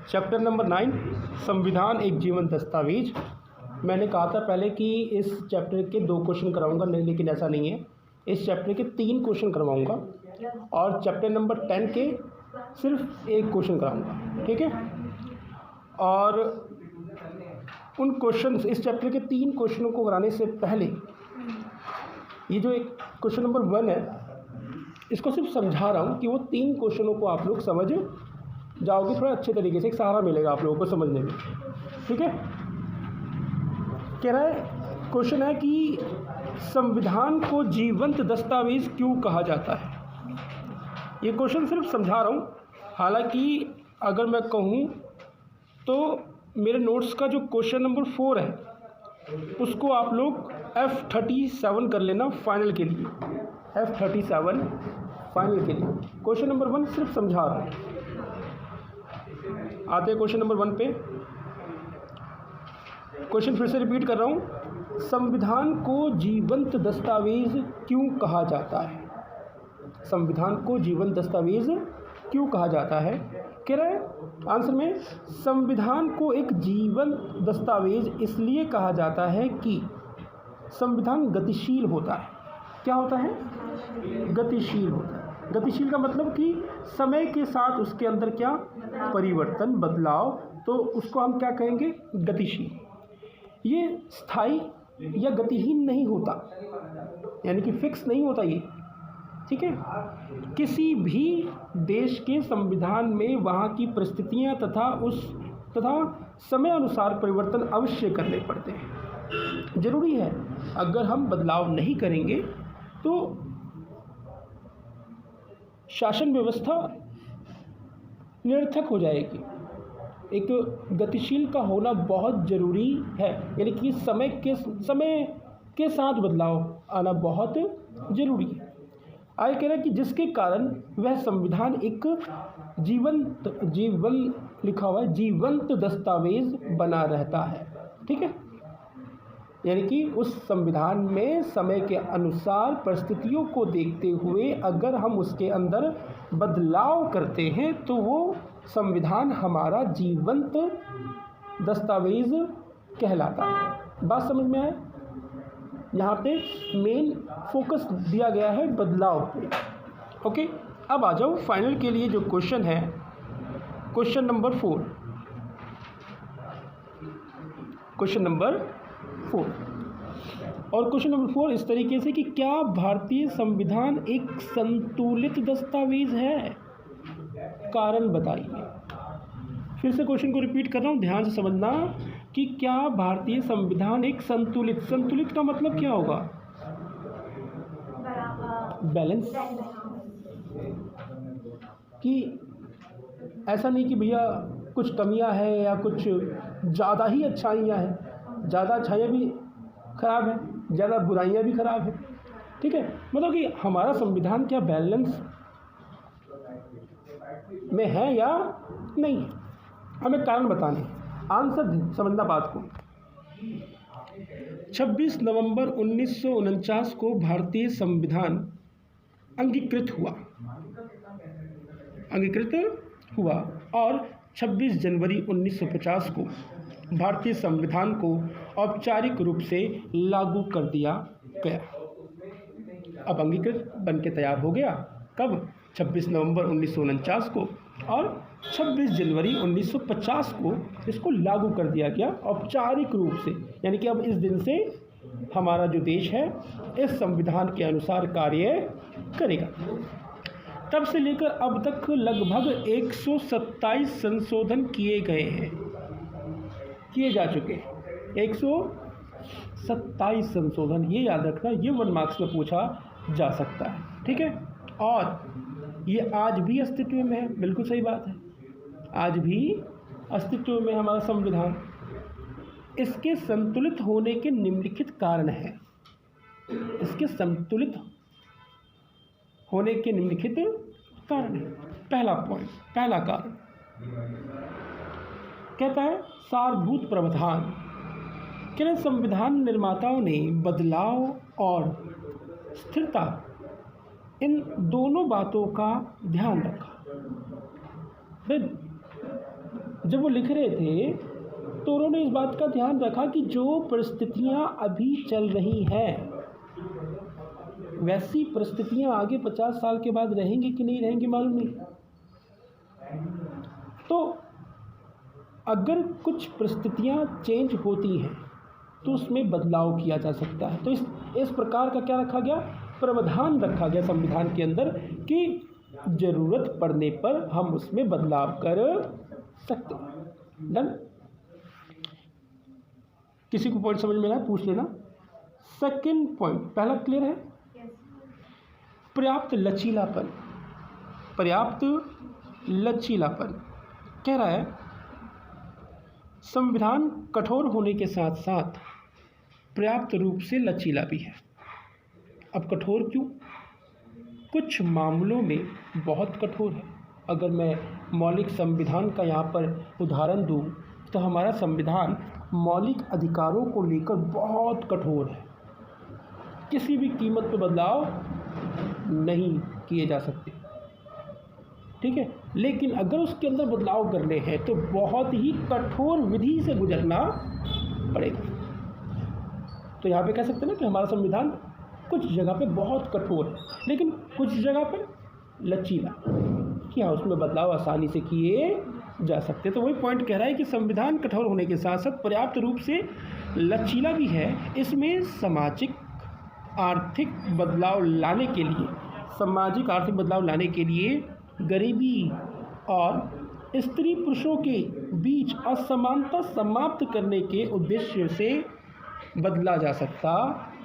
Chapter number 9 संविधान एक जीवन दस्तावेज। मैंने कहा था पहले कि इस चैप्टर के 2 क्वेश्चन कराऊंगा, नहीं लेकिन ऐसा नहीं है। इस चैप्टर के 3 क्वेश्चन करवाऊंगा और चैप्टर नंबर 10 के सिर्फ 1 क्वेश्चन कराऊंगा, ठीक है। और उन क्वेश्चन, इस चैप्टर के 3 क्वेश्चनों को कराने से पहले ये जो एक क्वेश्चन नंबर 1 है, इसको सिर्फ समझा रहा हूँ कि वो 3 क्वेश्चनों को आप लोग समझ जाओगे थोड़ा अच्छे तरीके से, एक सहारा मिलेगा आप लोगों को समझने में, ठीक है। कह रहा है, क्वेश्चन है कि संविधान को जीवंत दस्तावेज क्यों कहा जाता है। ये क्वेश्चन सिर्फ समझा रहा हूँ, हालांकि अगर मैं कहूँ तो मेरे नोट्स का जो क्वेश्चन नंबर 4 है उसको आप लोग F37 कर लेना फाइनल के लिए, F37 फाइनल के लिए। क्वेश्चन नंबर 1 सिर्फ समझा रहा हूँ। आते हैं क्वेश्चन नंबर 1 पे। क्वेश्चन फिर से रिपीट कर रहा हूँ, संविधान को जीवंत दस्तावेज क्यों कहा जाता है। संविधान को जीवंत दस्तावेज क्यों कहा जाता है। कह रहा है आंसर में, संविधान को एक जीवंत दस्तावेज इसलिए कहा जाता है कि संविधान गतिशील होता है। क्या होता है? गतिशील होता है। गतिशील का मतलब कि समय के साथ उसके अंदर क्या परिवर्तन, बदलाव, तो उसको हम क्या कहेंगे? गतिशील। ये स्थायी या गतिहीन नहीं होता, यानी कि फिक्स नहीं होता ये, ठीक है। किसी भी देश के संविधान में वहाँ की परिस्थितियाँ तथा समय अनुसार परिवर्तन अवश्य करने पड़ते हैं, ज़रूरी है। अगर हम बदलाव नहीं करेंगे तो शासन व्यवस्था निरर्थक हो जाएगी। एक गतिशील का होना बहुत ज़रूरी है, यानी कि समय के साथ बदलाव आना बहुत ज़रूरी है। आगे कह रहा है कि जिसके कारण वह संविधान एक लिखा हुआ है जीवंत दस्तावेज बना रहता है, ठीक है। यानी कि उस संविधान में समय के अनुसार परिस्थितियों को देखते हुए अगर हम उसके अंदर बदलाव करते हैं तो वो संविधान हमारा जीवंत दस्तावेज कहलाता है। बात समझ में आए? यहाँ पे मेन फोकस दिया गया है बदलाव पे, ओके। अब आ जाओ फाइनल के लिए जो क्वेश्चन है, क्वेश्चन नंबर 4। क्वेश्चन नंबर 4 और क्वेश्चन नंबर 4 इस तरीके से कि क्या भारतीय संविधान एक संतुलित दस्तावेज है? कारण बताइए। फिर से क्वेश्चन को रिपीट कर रहा हूँ, ध्यान से समझना कि क्या भारतीय संविधान एक संतुलित का मतलब क्या होगा? बैलेंस। कि ऐसा नहीं कि भैया कुछ कमियां हैं या कुछ ज़्यादा ही अच्छाइयाँ हैं, ज़्यादा अच्छाइयाँ भी खराब है, ज़्यादा बुराइयाँ भी खराब है, ठीक है। मतलब कि हमारा संविधान क्या बैलेंस में है या नहीं, हमें कारण बताने, आंसर समझना बात को। 26 नवंबर 1949 को भारतीय संविधान अंगीकृत हुआ और 26 जनवरी 1950 को भारतीय संविधान को औपचारिक रूप से लागू कर दिया गया। अब अंगीकृत बन के तैयार हो गया कब? 26 नवंबर 1949 को, और 26 जनवरी 1950 को इसको लागू कर दिया गया औपचारिक रूप से। यानी कि अब इस दिन से हमारा जो देश है इस संविधान के अनुसार कार्य करेगा। तब से लेकर अब तक लगभग 127 संशोधन किए जा चुके हैं। 127 संशोधन, ये याद रखना, ये 1 मार्क्स में पूछा जा सकता है, ठीक है। और ये आज भी अस्तित्व में है, बिल्कुल सही बात है, आज भी अस्तित्व में हमारा संविधान। इसके संतुलित होने के निम्नलिखित कारण हैं। इसके संतुलित होने के निम्नलिखित कारण है। पहला कारण कहता है सारभूत प्रावधान। क्या संविधान निर्माताओं ने बदलाव और स्थिरता, इन दोनों बातों का ध्यान रखा। जब वो लिख रहे थे तो उन्होंने इस बात का ध्यान रखा कि जो परिस्थितियां अभी चल रही हैं वैसी परिस्थितियां आगे 50 साल के बाद रहेंगी कि नहीं रहेंगी मालूम नहीं। तो अगर कुछ परिस्थितियां चेंज होती हैं तो उसमें बदलाव किया जा सकता है। तो इस प्रकार का क्या रखा गया, प्रावधान रखा गया संविधान के अंदर कि ज़रूरत पड़ने पर हम उसमें बदलाव कर सकते हैं। डन। किसी को पॉइंट समझ में आया पूछ लेना। सेकंड पॉइंट, पहला क्लियर है? पर्याप्त लचीलापन। पर्याप्त लचीलापन कह रहा है संविधान कठोर होने के साथ साथ पर्याप्त रूप से लचीला भी है। अब कठोर क्यों? कुछ मामलों में बहुत कठोर है। अगर मैं मौलिक संविधान का यहाँ पर उदाहरण दूँ तो हमारा संविधान मौलिक अधिकारों को लेकर बहुत कठोर है। किसी भी कीमत पर बदलाव नहीं किए जा सकते, ठीक है। लेकिन अगर उसके अंदर बदलाव करने हैं तो बहुत ही कठोर विधि से गुजरना पड़ेगा। तो यहाँ पे कह सकते हैं ना कि हमारा संविधान कुछ जगह पे बहुत कठोर है लेकिन कुछ जगह पे लचीला, कि हाँ उसमें बदलाव आसानी से किए जा सकते। तो वही पॉइंट कह रहा है कि संविधान कठोर होने के साथ साथ पर्याप्त रूप से लचीला भी है। इसमें सामाजिक आर्थिक बदलाव लाने के लिए, सामाजिक आर्थिक बदलाव लाने के लिए गरीबी और स्त्री पुरुषों के बीच असमानता समाप्त करने के उद्देश्य से बदला जा सकता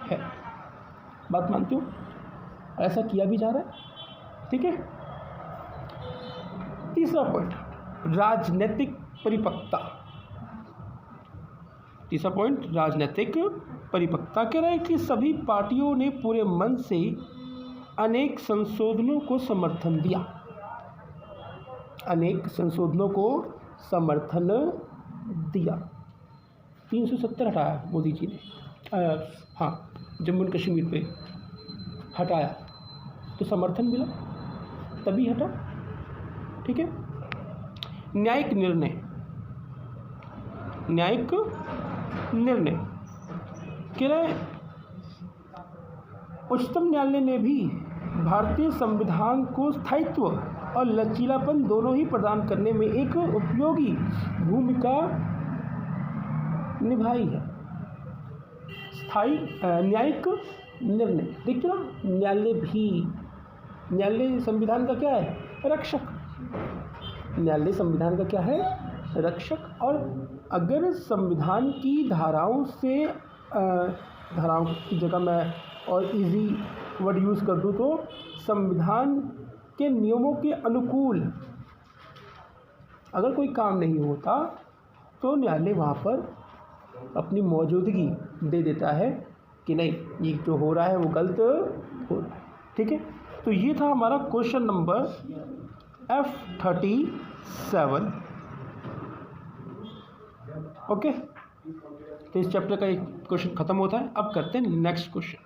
है। बात मानते हो? ऐसा किया भी जा रहा है, ठीक है। तीसरा पॉइंट, राजनीतिक परिपक्वता। तीसरा पॉइंट, राजनीतिक परिपक्वता कह रहा है कि सभी पार्टियों ने पूरे मन से अनेक संशोधनों को समर्थन दिया। अनेक संशोधनों को समर्थन दिया। 370 हटाया मोदी जी ने, हाँ जम्मू एंड कश्मीर पे हटाया तो समर्थन मिला तभी हटा, ठीक है। न्यायिक निर्णय, न्यायिक निर्णय कह रहे हैं उच्चतम न्यायालय ने भी भारतीय संविधान को स्थायित्व और लचीलापन दोनों ही प्रदान करने में एक उपयोगी भूमिका निभाई है। स्थायी न्यायिक निर्णय, देखिए ना, न्यायालय संविधान का क्या है? रक्षक। न्यायालय संविधान का क्या है? रक्षक। और अगर संविधान की धाराओं से धाराओं की जगह मैं और इजी वर्ड यूज़ कर दूँ तो संविधान के नियमों के अनुकूल अगर कोई काम नहीं होता तो न्यायालय वहाँ पर अपनी मौजूदगी दे देता है कि नहीं, ये जो हो रहा है वो गलत हो रहा है, ठीक है। तो ये था हमारा क्वेश्चन नंबर F37। ओके, तो इस चैप्टर का एक क्वेश्चन ख़त्म होता है। अब करते हैं नेक्स्ट क्वेश्चन।